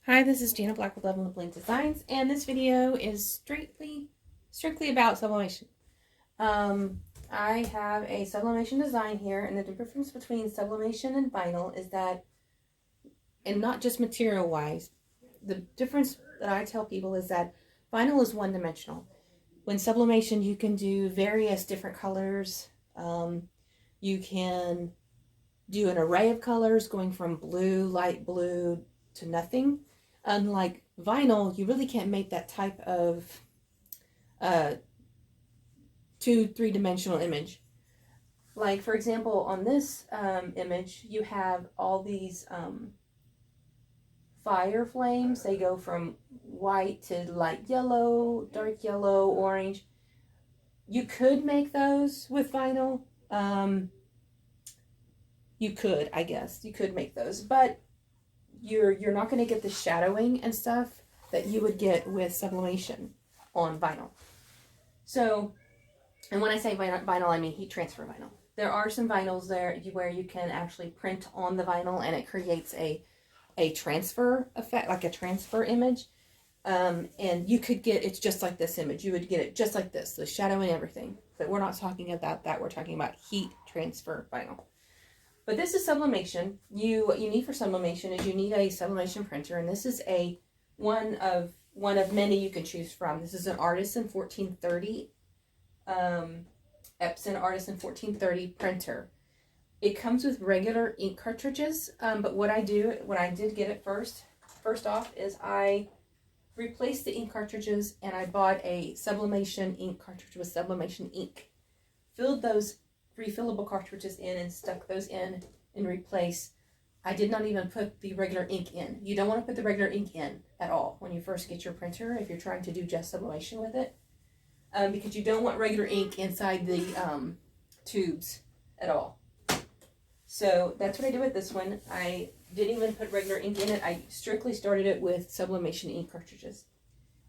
Hi, this is Jana Black with Lovin The Bling Designs, and this video is strictly about sublimation. I have a sublimation design here, and the difference between sublimation and vinyl is that, and not just material-wise, the difference that I tell people is that vinyl is one-dimensional. When sublimation, you can do various different colors. You can do an array of colors going from blue, light blue to nothing. Unlike vinyl, you really can't make that type of 2-3-dimensional image. Like, for example, on this image, you have all these fire flames. They go from white to light yellow, dark yellow, orange. You could make those with vinyl. You could, I guess. You could make those, but you're not going to get the shadowing and stuff that you would get with sublimation on vinyl. So, and when I say vinyl, I mean heat transfer vinyl. There are some vinyls there where you can actually print on the vinyl and it creates a transfer effect, like a transfer image. And you could get, it's just like this image. You would get it just like this, the shadow and everything. But we're not talking about that. We're talking about heat transfer vinyl. But this is sublimation. What you need for sublimation is you need a sublimation printer, and this is one of many you can choose from. This is an Artisan 1430, Epson Artisan 1430 printer. It comes with regular ink cartridges, but what I did get it first off is I replaced the ink cartridges and I bought a sublimation ink cartridge with sublimation ink. Filled those refillable cartridges in and stuck those in and replace. I did not even put the regular ink in. You don't want to put the regular ink in at all when you first get your printer if you're trying to do just sublimation with it, because you don't want regular ink inside the tubes at all. So that's what I did with this one. I didn't even put regular ink in it. I strictly started it with sublimation ink cartridges.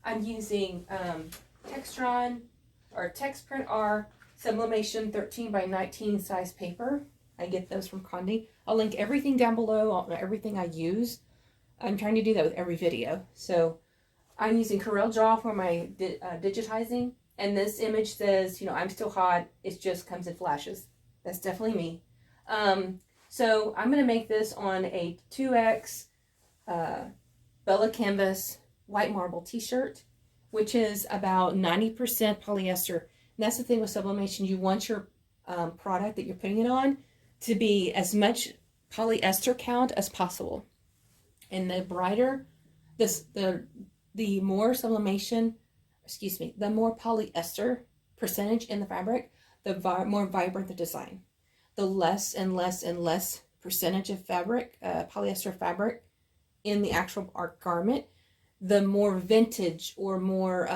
I'm using Textron or TexPrint R Sublimation 13 by 19 size paper. I get those from Condi. I'll link everything down below, everything I use. I'm trying to do that with every video. So I'm using Corel Draw for my digitizing. And this image says, I'm still hot. It just comes in flashes. That's definitely me. So I'm going to make this on a 2X Bella Canvas white marble t-shirt, which is about 90% polyester. And that's the thing with sublimation. You want your product that you're putting it on to be as much polyester count as possible. And the brighter, the more sublimation, the more polyester percentage in the fabric, the more vibrant the design. The less and less and less percentage of fabric, polyester fabric in the actual art garment, the more vintage or more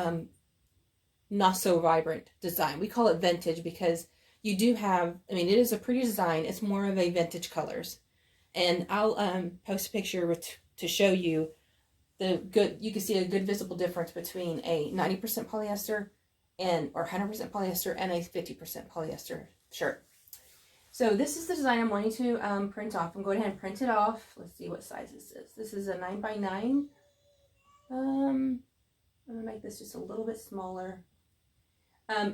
not so vibrant design. We call it vintage because you do have, it is a pretty design. It's more of a vintage colors. And I'll post a picture to show you you can see a good visible difference between a 90% polyester or 100% polyester and a 50% polyester shirt. So this is the design I'm wanting to print off. I'm going ahead and print it off. Let's see what size this is. This is a 9 by 9. I'm going to make this just a little bit smaller.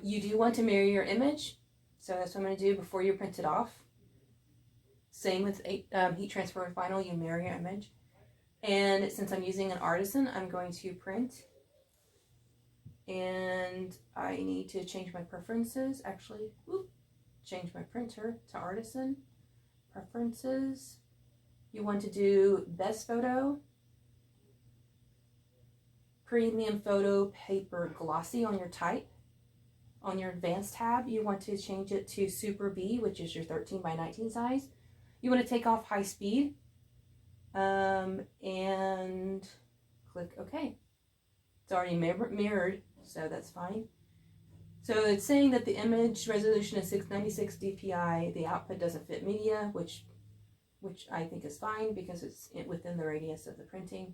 You do want to mirror your image, so that's what I'm going to do before you print it off. Same with heat transfer with vinyl, you mirror your image. And since I'm using an Artisan, I'm going to print. And I need to change my preferences. Actually, change my printer to Artisan. Preferences. You want to do best photo, premium photo paper glossy on your type. On your advanced tab, you want to change it to Super B, which is your 13 by 19 size. You want to take off high speed and click OK. It's already mirrored, so that's fine. So it's saying that the image resolution is 696 dpi. The output doesn't fit media, which I think is fine because it's within the radius of the printing.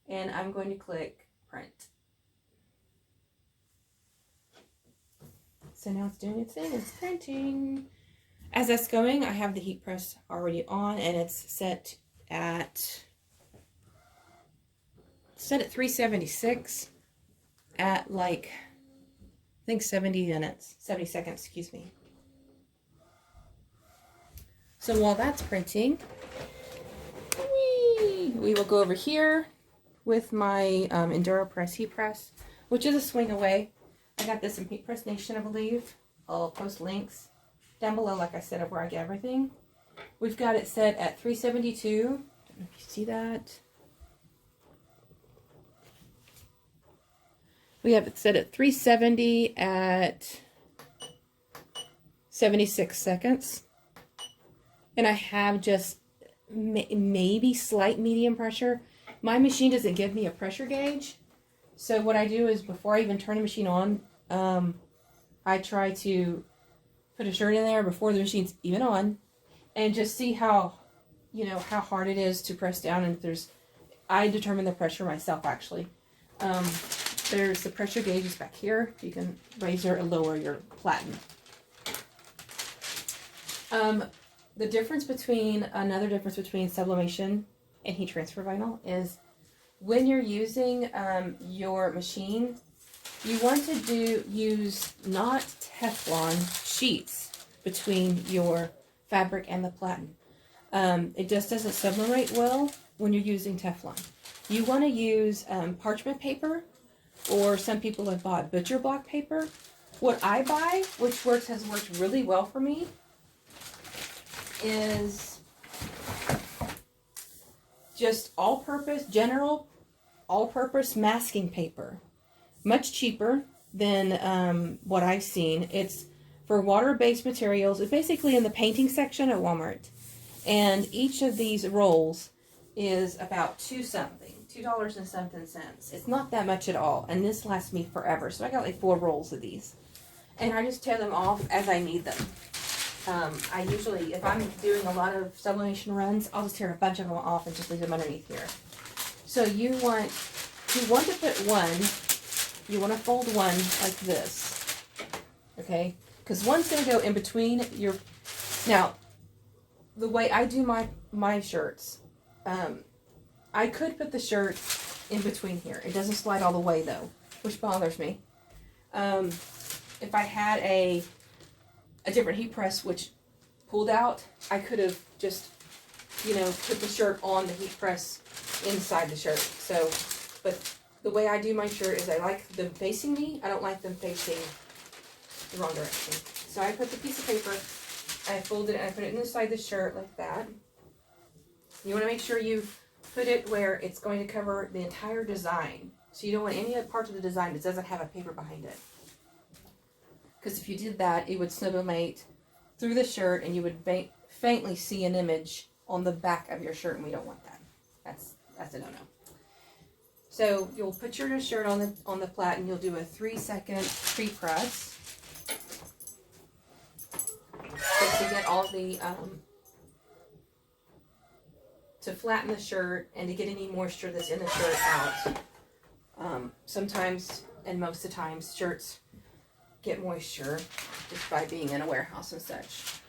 And I'm going to click print. So now it's doing its thing, it's printing. As that's going, I have the heat press already on and it's set at set at 376 at like, I think 70 seconds, excuse me. So while that's printing, we will go over here with my EnduroPress heat press, which is a swing away. I got this in Heat Press Nation, I believe. I'll post links down below, like I said, of where I get everything. We've got it set at 372. Don't know if you see that. We have it set at 370 at 76 seconds. And I have just maybe slight medium pressure. My machine doesn't give me a pressure gauge. So what I do is before I even turn the machine on, I try to put a shirt in there before the machine's even on and just see how, you know, how hard it is to press down. And if there's, I determine the pressure myself actually. There's the pressure gauges back here. You can raise or lower your platen. The difference between, another difference between sublimation and heat transfer vinyl is when you're using your machine, you want to use not Teflon sheets between your fabric and the platen. It just doesn't sublimate well when you're using Teflon. You want to use parchment paper, or some people have bought butcher block paper. What I buy, which has worked really well for me, is just all-purpose, general all-purpose masking paper. Much cheaper than what I've seen. It's for water-based materials. It's basically in the painting section at Walmart. And each of these rolls is about $2 and something cents. It's not that much at all. And this lasts me forever. So I got like 4 rolls of these. And I just tear them off as I need them. I usually, if I'm doing a lot of sublimation runs, I'll just tear a bunch of them off and just leave them underneath here. So you want to put one, you want to fold one like this, okay? Because one's going to go in between your, now, the way I do my shirts, I could put the shirt in between here. It doesn't slide all the way though, which bothers me. If I had a different heat press which pulled out, I could have just, you know, put the shirt on the heat press inside the shirt. So, but the way I do my shirt is I like them facing me. I don't like them facing the wrong direction. So I put the piece of paper, I fold it, and I put it inside the shirt like that. You want to make sure you put it where it's going to cover the entire design. So you don't want any other parts of the design that doesn't have a paper behind it. Because if you did that, it would sublimate through the shirt and you would faintly see an image on the back of your shirt, and we don't want that. That's a no-no. So you'll put your shirt on the platen. You'll do a 3-second pre-press just to get all the to flatten the shirt and to get any moisture that's in the shirt out. Sometimes, and most of the times, shirts get moisture just by being in a warehouse and such.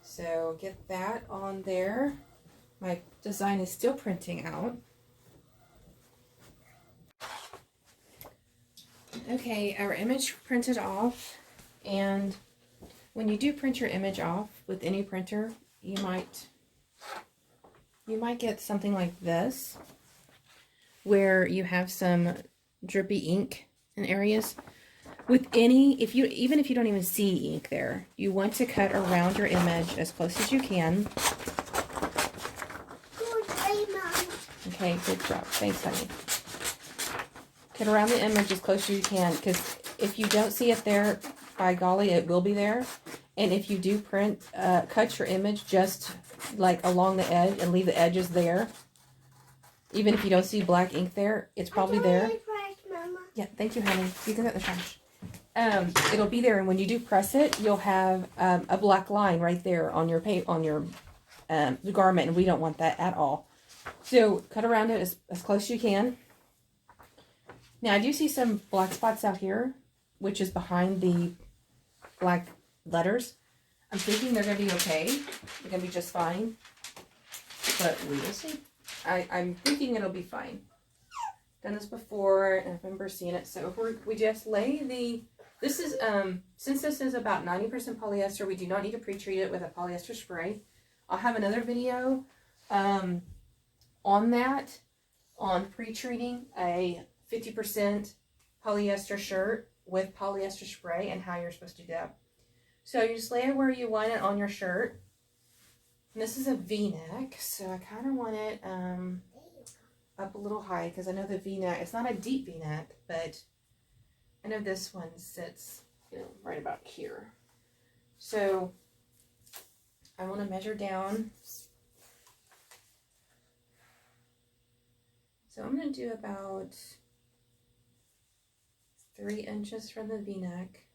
So get that on there. My design is still printing out. Okay, our image printed off, and when you do print your image off with any printer, you might get something like this, where you have some drippy ink in areas. With any, even if you don't even see ink there, you want to cut around your image as close as you can. Okay, good job. Thanks, honey. Cut around the image as close as you can, because if you don't see it there, by golly, it will be there. And if you do print, cut your image just like along the edge and leave the edges there. Even if you don't see black ink there, it's probably there. Yeah, thank you, honey. You can get the trash. It'll be there, and when you do press it, you'll have a black line right there on your garment, and we don't want that at all. So cut around it as close as you can. Now I do see some black spots out here, which is behind the black letters. I'm thinking they're going to be okay. They're going to be just fine, but we will see. I'm thinking it'll be fine. done this before, and I remember seeing it. So we just lay the, this is, since this is about 90% polyester, we do not need to pre-treat it with a polyester spray. I'll have another video on that, on pre-treating a 50% polyester shirt with polyester spray and how you're supposed to do that. So you just lay it where you want it on your shirt. And this is a V-neck, so I kind of want it up a little high because I know the V-neck, it's not a deep V-neck, but I know this one sits, right about here. So I want to measure down. So I'm going to do about 3 inches from the V-neck.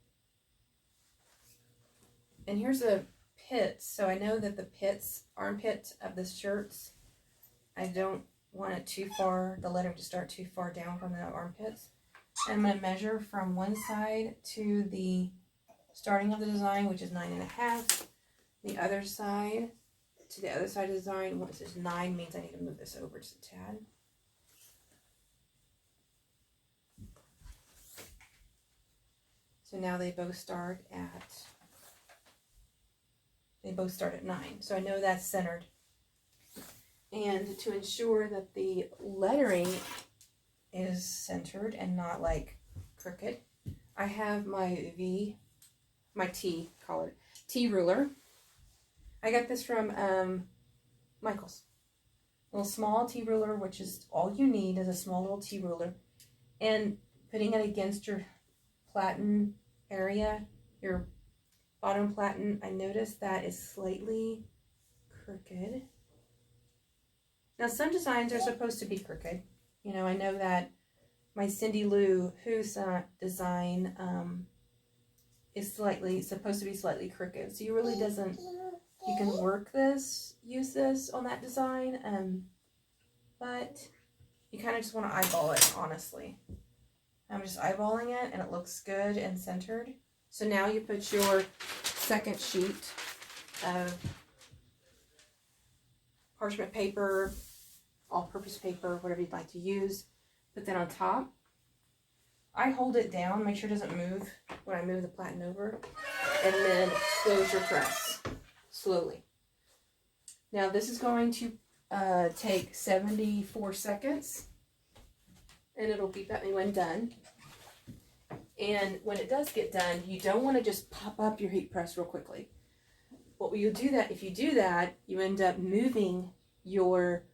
And here's the pits. So I know that the armpits of the shirts, I don't want it too far, the lettering to start too far down from the armpits. And I'm going to measure from one side to the starting of the design, which is 9.5. The other side to the other side of the design, once it's 9, means I need to move this over just a tad. So now they both start at 9. So I know that's centered. And to ensure that the lettering is centered and not like crooked, I have my T ruler. I got this from Michael's. A little small T ruler, which is all you need is a small little T ruler. And putting it against your platen area, your bottom platen, I noticed that is slightly crooked. Now some designs are supposed to be crooked. I know that my Cindy Lou Husa design is supposed to be slightly crooked. So you really you can use this on that design, but you kind of just want to eyeball it, honestly. I'm just eyeballing it and it looks good and centered. So now you put your second sheet of parchment paper, all-purpose paper, whatever you'd like to use. Put that on top. I hold it down, make sure it doesn't move when I move the platen over, and then close your press slowly. Now this is going to take 74 seconds, and it'll beep at me when done. And when it does get done, you don't want to just pop up your heat press real quickly. If you do that, you end up moving your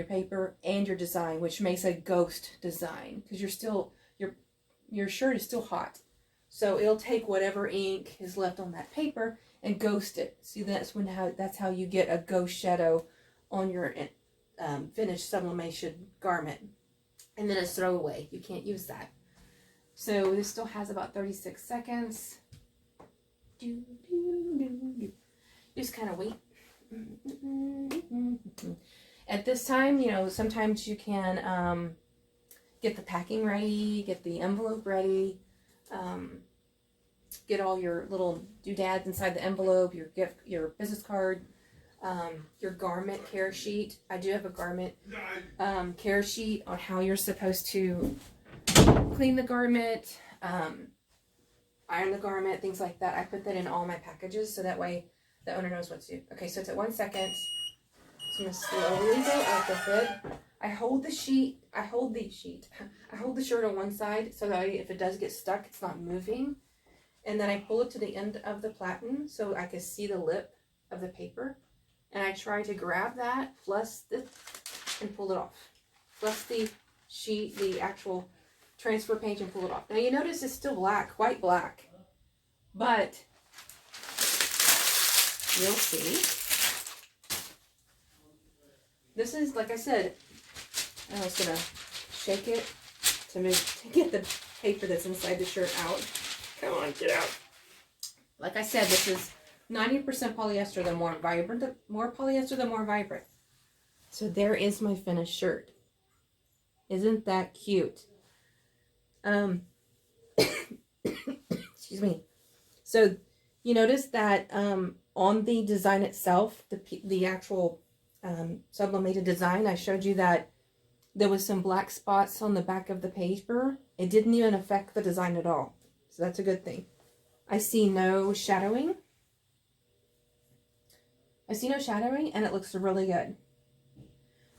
paper and your design, which makes a ghost design because your shirt is still hot. So it'll take whatever ink is left on that paper and ghost it. See, that's how you get a ghost shadow on your finished sublimation garment. And then it's throwaway. You can't use that. So this still has about 36 seconds. Just kind of wait. At this time, sometimes you can get the packing ready, get the envelope ready, get all your little doodads inside the envelope, your business card, your garment care sheet. I do have a garment care sheet on how you're supposed to clean the garment, iron the garment, things like that. I put that in all my packages so that way the owner knows what to do. Okay, so it's at 1 second. So I'm going to slowly go up with it. I hold the shirt on one side so that if it does get stuck, it's not moving. And then I pull it to the end of the platen so I can see the lip of the paper. And I try to grab that, plus this, and pull it off. Plus the sheet, the actual transfer page, and pull it off. Now you notice it's still black, quite black. But you'll see. This is, like I said, I was going to shake it to get the paper that's inside the shirt out. Come on, get out. Like I said, this is 90% polyester, the more vibrant. The more polyester, the more vibrant. So there is my finished shirt. Isn't that cute? Excuse me. So you notice that on the design itself, the actual sublimated design, I showed you that there was some black spots on the back of the paper. It didn't even affect the design at all. So that's a good thing. I see no shadowing. I see no shadowing, and it looks really good.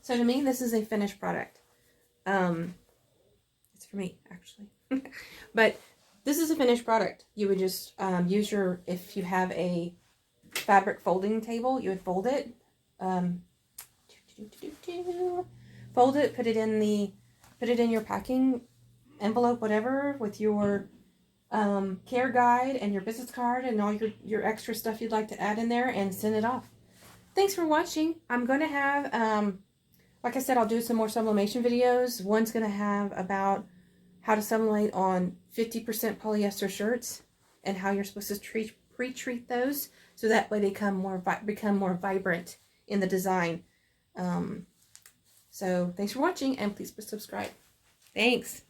So to me, this is a finished product. It's for me, actually. But this is a finished product. You would just use your, if you have a fabric folding table, you would fold it. Fold it, put it in your packing envelope, whatever, with your care guide and your business card and all your extra stuff you'd like to add in there, and send it off. Thanks for watching. I'm going to have, like I said, I'll do some more sublimation videos. One's going to have about how to sublimate on 50% polyester shirts and how you're supposed to pre-treat those so that way they become more vibrant in the design. So thanks for watching, and please subscribe. Thanks.